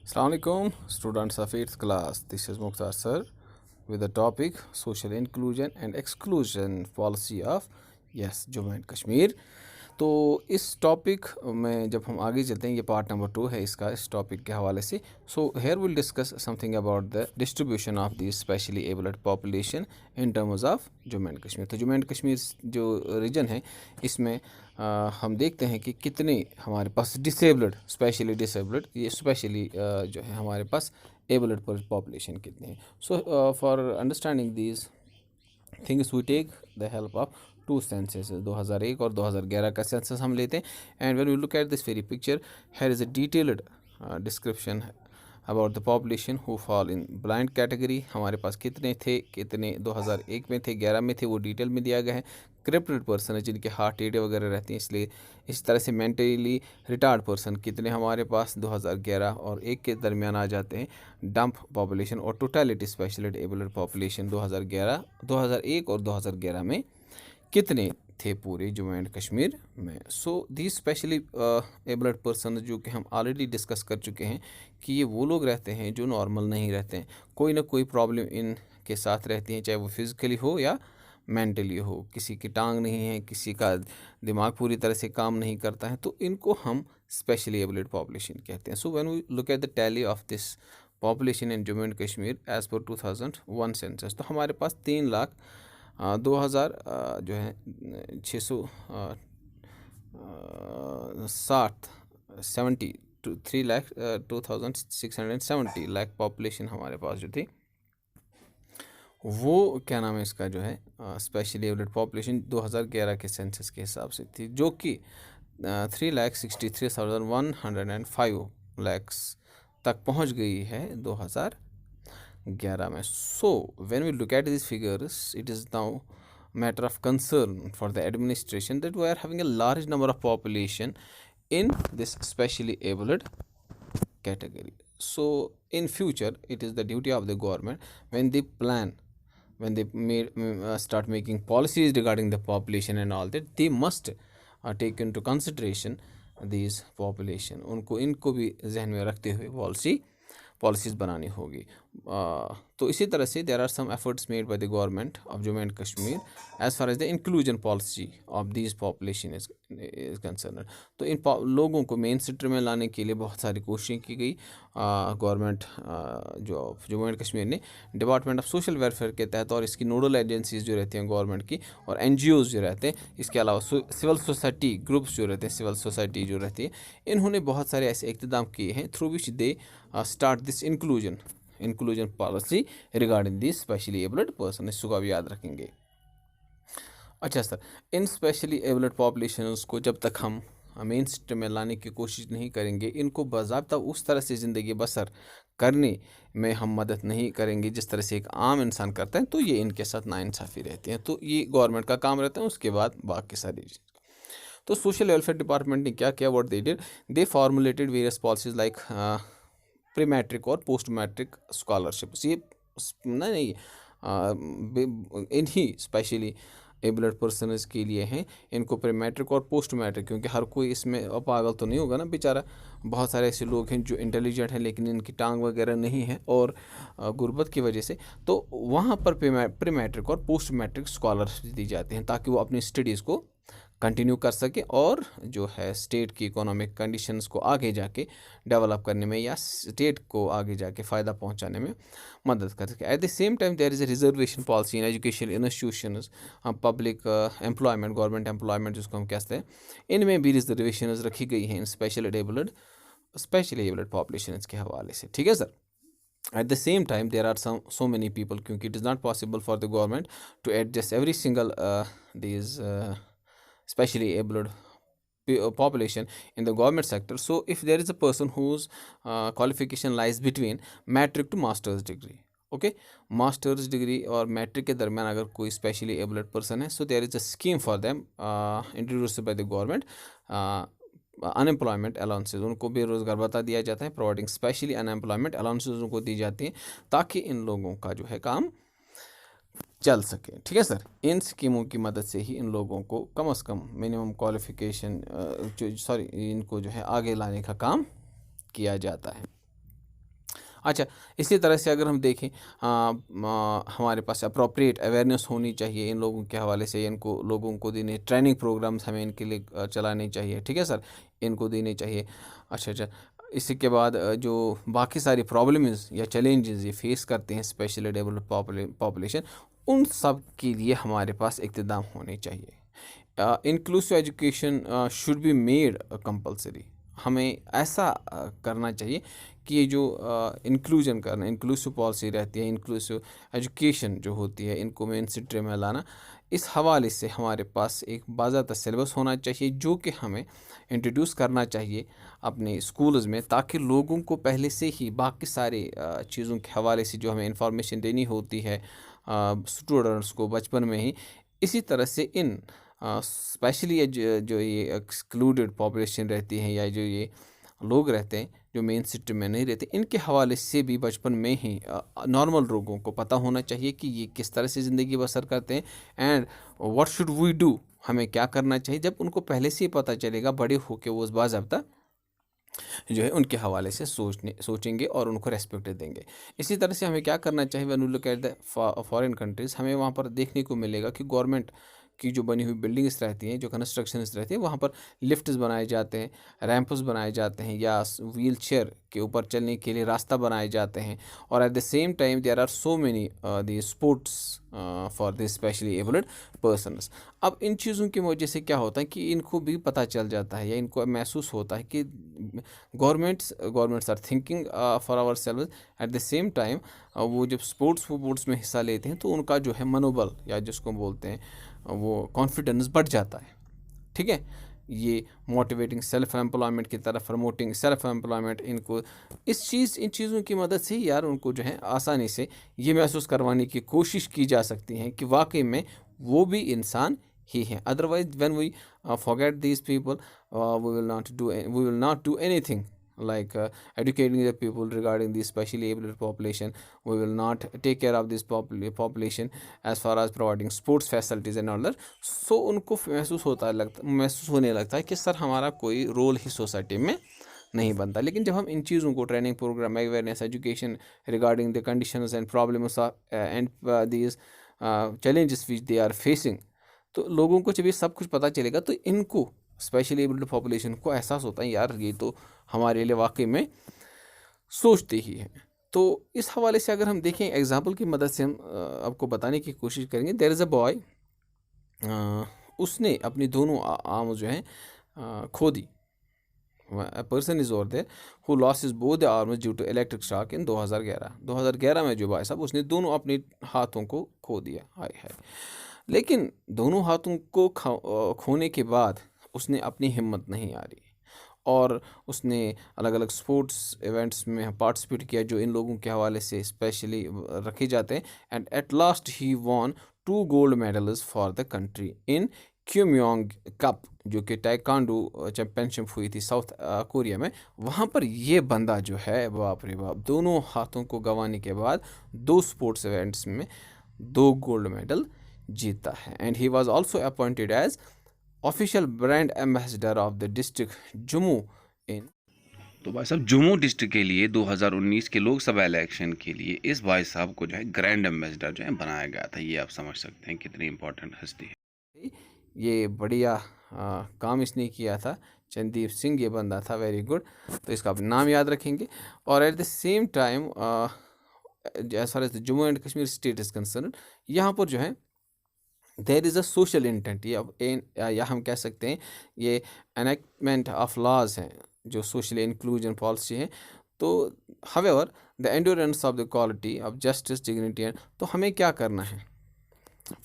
Assalamualaikum, students of 8th class. This is Mukhtar sir with the topic social inclusion and exclusion policy of Jammu and Kashmir. तो इस topic में जब हम आगे चलते हैं, ये पार्ट नंबर 2 है इसका, इस टॉपिक के हवाले से. So here will discuss something about the distribution of the specially abled population in terms of Jammu and Kashmir. तो जम्मू एंड कश्मीर जो रीजन है इसमें हम देखते हैं कि कितने हमारे पास डिसेबल्ड, स्पेशली डिसेबल्ड, ये स्पेशली जो है हमारे पास एबल्ड पॉपुलेशन कितने हैं. So for understanding these things we take the help of to census. 2001 और 2011 का सेंसस हम लेते हैं. And when we look at this very picture, here is a detailed description about the population who fall in blind category. हमारे पास कितने थे, कितने 2001 में थे, 11 में थे, वो डिटेल में दिया गया है. क्रिप्टेड पर्सन है जिनके हार्ट टेढ़े वगैरह रहते हैं, इसलिए इस तरह से मेंटली रिटार्ड पर्सन कितने हमारे पास 2011 और 1 के दरमियान आ जाते हैं. डंप पॉपुलेशन और टोटलिटी स्पेशली एबल्ड पॉपुलेशन 2001 और 2011 में कितने थे पूरे जम्मू एंड कश्मीर में. सो दी स्पेशली एबल्ड पर्सन जो कि हम ऑलरेडी डिस्कस कर चुके हैं कि ये वो लोग रहते हैं जो नॉर्मल नहीं रहते हैं. कोई ना कोई प्रॉब्लम इनके साथ रहती है, चाहे वो फिज़िकली हो या मेंटली हो. किसी की टांग नहीं है, किसी का दिमाग पूरी तरह से काम नहीं करता है, तो इनको हम स्पेशली एबल्ड पॉपुलेशन कहते हैं. So when we look at the tally of this population in Jammu and Kashmir as per 2001 census, तो हमारे पास 3,02,000 जो है 670 टू 3,02,670 लाख पॉपुलेशन हमारे पास जो थी, वो क्या नाम है इसका जो है स्पेशली एबल्ड पॉपुलेशन 2011 के सेंसस के हिसाब से थी, जो कि 3,63,105 लैक्स तक पहुंच गई है 2011 में. So when we look at this figures, it is now matter of concern for the administration that we are having a large number of population in this specially abled category. So in future it is the duty of the government, when they plan, when they start making policies regarding the population and all that, they must take into consideration these population. उनको इनको भी जहन में रखते हुए policies बनानी होगी. तो इसी तरह से there are some efforts made by the government of Jammu and Kashmir as far as the inclusion policy of this population is concern. तो इन लोगों को मेन स्ट्रीम में लाने के लिए बहुत सारी कोशिशें की गई. गवर्नमेंट जो जम्मू एंड कश्मीर ने डिपार्टमेंट ऑफ सोशल वेलफेयर के तहत, और इसकी नोडल एजेंसीज जो रहती हैं गवर्नमेंट की, और NGOs जो रहते हैं, इसके अलावा सिविल सोसाइटी ग्रुप्स जो रहते हैं, सिविल सोसाइटी जो रहती है, इन्होंने बहुत सारे ऐसे इक़्तिदाम किए हैं through which they start this inclusion policy regarding this specially abled person. इसको आप याद रखेंगे. अच्छा सर, इन स्पेशली एबल्ड पॉपुलेशंस को जब तक हम मेन स्ट्रीम में लाने की कोशिश नहीं करेंगे, इनको बाज़ाब्ता उस तरह से ज़िंदगी बसर करने में हम मदद नहीं करेंगे जिस तरह से एक आम इंसान करता है, तो ये इनके साथ नाइंसाफ़ी रहती है. तो ये गवर्नमेंट का काम रहता है. उसके बाद बाकी सारी, तो सोशल वेलफेयर डिपार्टमेंट ने क्या किया, what they did, they formulated various policies like pre matric और पोस्ट मैट्रिक स्कॉलरशिप्स. ये नहीं इन्हीं स्पेशली एबल्ड पर्सनस के लिए हैं. इनको प्री मैट्रिक और पोस्ट मैट्रिक, क्योंकि हर कोई इसमें पागल तो नहीं होगा ना बेचारा. बहुत सारे ऐसे लोग हैं जो इंटेलिजेंट हैं लेकिन इनकी टांग वगैरह नहीं है और गुर्बत की वजह से, तो वहाँ पर प्री मैट्रिक और पोस्ट मैट्रिक स्कॉलरशिप दी जाती हैं ताकि वो अपनी स्टडीज़ को कंटिन्यू कर सके और जो है स्टेट की इकोनॉमिक कंडीशंस को आगे जाके डेवलप करने में या स्टेट को आगे जाके फ़ायदा पहुंचाने में मदद कर सके. At the same time there is a reservation policy in education institutions, public employment, government employment जिसको हम कहते हैं, इनमें भी रिजर्वेशन रखी गई हैं इन स्पेशली एबल्ड पॉपुलेशन के हवाले से. ठीक है sir. At the same time, there are so many people, क्योंकि it is not possible for the government to adjust every single these especially abled population in the government sector. So if there is a person whose qualification lies between matric to master's degree, okay, master's degree और matric के दरमियान अगर कोई specially abled person है, so there is a scheme for them introduced by the government. Unemployment allowances, उनको बेरोज़गार बता दिया जाता है. प्रोवाइडिंग स्पेशली अनएम्प्लॉयमेंट अलाउंसेज उनको दी जाती हैं ताकि इन लोगों का जो है काम चल सके. ठीक है सर. इन स्कीमों की मदद से ही इन लोगों को कम से कम मिनिमम क्वालिफिकेशन इनको जो है आगे लाने का काम किया जाता है. अच्छा, इसी तरह से अगर हम देखें हमारे पास अप्रोप्रिएट अवेयरनेस होनी चाहिए इन लोगों के हवाले से, इनको लोगों को देने ट्रेनिंग प्रोग्राम्स हमें इनके लिए चलाने चाहिए, ठीक है सर, इनको देने चाहिए। अच्छा, इसी के बाद जो बाकी सारी प्रॉब्लम्स या चैलेंजेस ये फेस करते हैं स्पेशली डेवलप्ड पॉपुलेशन, उन सब के लिए हमारे पास इक़्तिदाम होने चाहिए। Inclusive education should be made compulsory. हमें ऐसा करना चाहिए कि ये जो इंक्लूजन करना, इंक्लूसिव पॉलिसी रहती है, इंक्लूसिव एजुकेशन जो होती है, इनको मेन स्ट्रीम में लाना, इस हवाले से हमारे पास एक बाज़ाब्ता सिलेबस होना चाहिए जो कि हमें इंट्रोड्यूस करना चाहिए अपने स्कूल्स में, ताकि लोगों को पहले से ही बाकी सारे चीज़ों के हवाले से जो हमें इंफॉर्मेशन देनी होती है स्टूडेंट्स को बचपन में ही, इसी तरह से इन स्पेशली जो ये एक्सक्लूडेड पॉपुलेशन रहती है या जो ये लोग रहते हैं जो मेन सिटी में नहीं रहते, इनके हवाले से भी बचपन में ही नॉर्मल लोगों को पता होना चाहिए कि ये किस तरह से ज़िंदगी बसर करते हैं and what should we do, हमें क्या करना चाहिए। जब उनको पहले से ही पता चलेगा, बड़े होकर वो उस बाज़ाब्ता जो है उनके हवाले से सोचेंगे और उनको रेस्पेक्ट देंगे। इसी तरह से हमें क्या करना चाहिए, when we look at the foreign countries, हमें वहाँ पर देखने को मिलेगा कि गवर्नमेंट की जो बनी हुई बिल्डिंग्स रहती हैं, जो कंस्ट्रक्शंस रहती हैं, वहाँ पर लिफ्ट्स बनाए जाते हैं, रैंप्स बनाए जाते हैं, या व्हील चेयर के ऊपर चलने के लिए रास्ता बनाए जाते हैं। और at the same time there are so many the sports for this specially abled persons. अब इन चीज़ों की वजह से क्या होता है कि इनको भी पता चल जाता है या इनको महसूस होता है कि governments are thinking for our selves. At the same time वो जब स्पोर्ट्स में हिस्सा लेते हैं तो उनका जो है मनोबल या जिसको बोलते हैं वो कॉन्फिडेंस बढ़ जाता है, ठीक है। ये मोटिवेटिंग सेल्फ एम्प्लॉयमेंट की तरफ, प्रमोटिंग सेल्फ एम्प्लॉयमेंट, इनको इन चीज़ों की मदद से यार उनको जो है आसानी से ये महसूस करवाने की कोशिश की जा सकती है कि वाकई में वो भी इंसान ही है। Otherwise when we forget these people, we will not do anything like educating the people regarding the specially able population. We will not take care of this population as far as providing sports facilities and all that. So उनको महसूस होने लगता है कि sir हमारा कोई role ही society में नहीं बनता। लेकिन जब हम इन चीज़ों को training program, awareness, education regarding the conditions and problems and these challenges which they are facing, तो लोगों को जब ये सब कुछ पता चलेगा तो इनको स्पेशली एबल्ड पॉपुलेशन को एहसास होता है यार ये तो हमारे लिए वाकई में सोचते ही हैं। तो इस हवाले से अगर हम देखें एग्जांपल की मदद से हम आपको बताने की कोशिश करेंगे। देयर इज़ अ बॉय, उसने अपनी दोनों आर्म जो हैं खो दी। A person is over there who lost his both the arms due to electric shock in 2011 में जो भाई साहब उसने दोनों अपने हाथों को खो दिया। हाय हाय। लेकिन दोनों हाथों को खोने के बाद उसने अपनी हिम्मत नहीं हारी और उसने अलग अलग स्पोर्ट्स इवेंट्स में पार्टिसिपेट किया जो इन लोगों के हवाले से स्पेशली रखे जाते हैं। And at last he won 2 gold medals for the country in क्यूमयोंग कप, जो कि टाइकांडो चैम्पियनशिप हुई थी साउथ कोरिया में। वहाँ पर ये बंदा जो है बाप रे बाप, दोनों हाथों को गंवाने के बाद 2 स्पोर्ट्स इवेंट्स में 2 गोल्ड मेडल जीता है। And he was also appointed as official brand ambassador of the district Jammu in. तो भाई साहब जम्मू डिस्ट्रिक्ट के लिए 2019 के लोकसभा इलेक्शन के लिए इस भाई साहब को जो है ग्रैंड एम्बेसडर जो है बनाया गया था। ये आप समझ सकते हैं कितनी इंपॉर्टेंट हस्ती है। ये बढ़िया काम इसने किया था, चंदीप सिंह ये बंदा था, वेरी गुड। तो इसका आप नाम याद रखेंगे। और at the same time as far as the Jammu and Kashmir state is concern, यहाँ पर जो है there is a social intent, या हम कह सकते हैं ये एनेक्टमेंट ऑफ लॉज हैं जो सोशल इंक्लूजन पॉलिसी है। तो however the endurance of the quality of justice, dignity and, तो हमें क्या करना है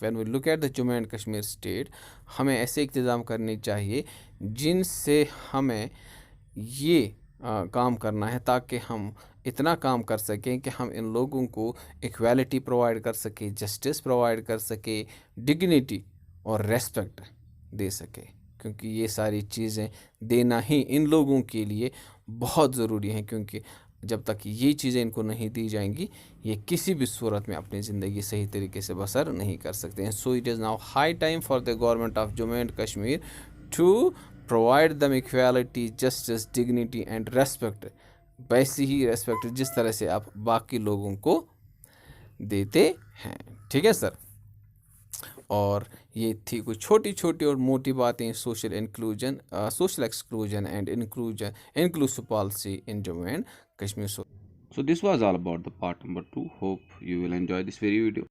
when we look at the Jammu and Kashmir state, हमें ऐसे इंतज़ाम करने चाहिए जिनसे हमें ये काम करना है ताकि हम इतना काम कर सकें कि हम इन लोगों को इक्वालिटी प्रोवाइड कर सकें, जस्टिस प्रोवाइड कर सकें, डिग्निटी और रेस्पेक्ट दे सकें, क्योंकि ये सारी चीज़ें देना ही इन लोगों के लिए बहुत ज़रूरी है। क्योंकि जब तक ये चीज़ें इनको नहीं दी जाएंगी ये किसी भी सूरत में अपनी ज़िंदगी सही तरीके से बसर नहीं कर सकते हैं। So it is now high time for the government of Jammu and Kashmir to provide them equality, justice, dignity and respect वैसी ही रेस्पेक्ट जिस तरह से आप बाकी लोगों को देते हैं। ठीक है सर। और ये थी कुछ छोटी छोटी और मोटी बातें social inclusion, social exclusion and inclusive policy in Jammu and Kashmir. So this was all about the part number 2. Hope you will enjoy this very video.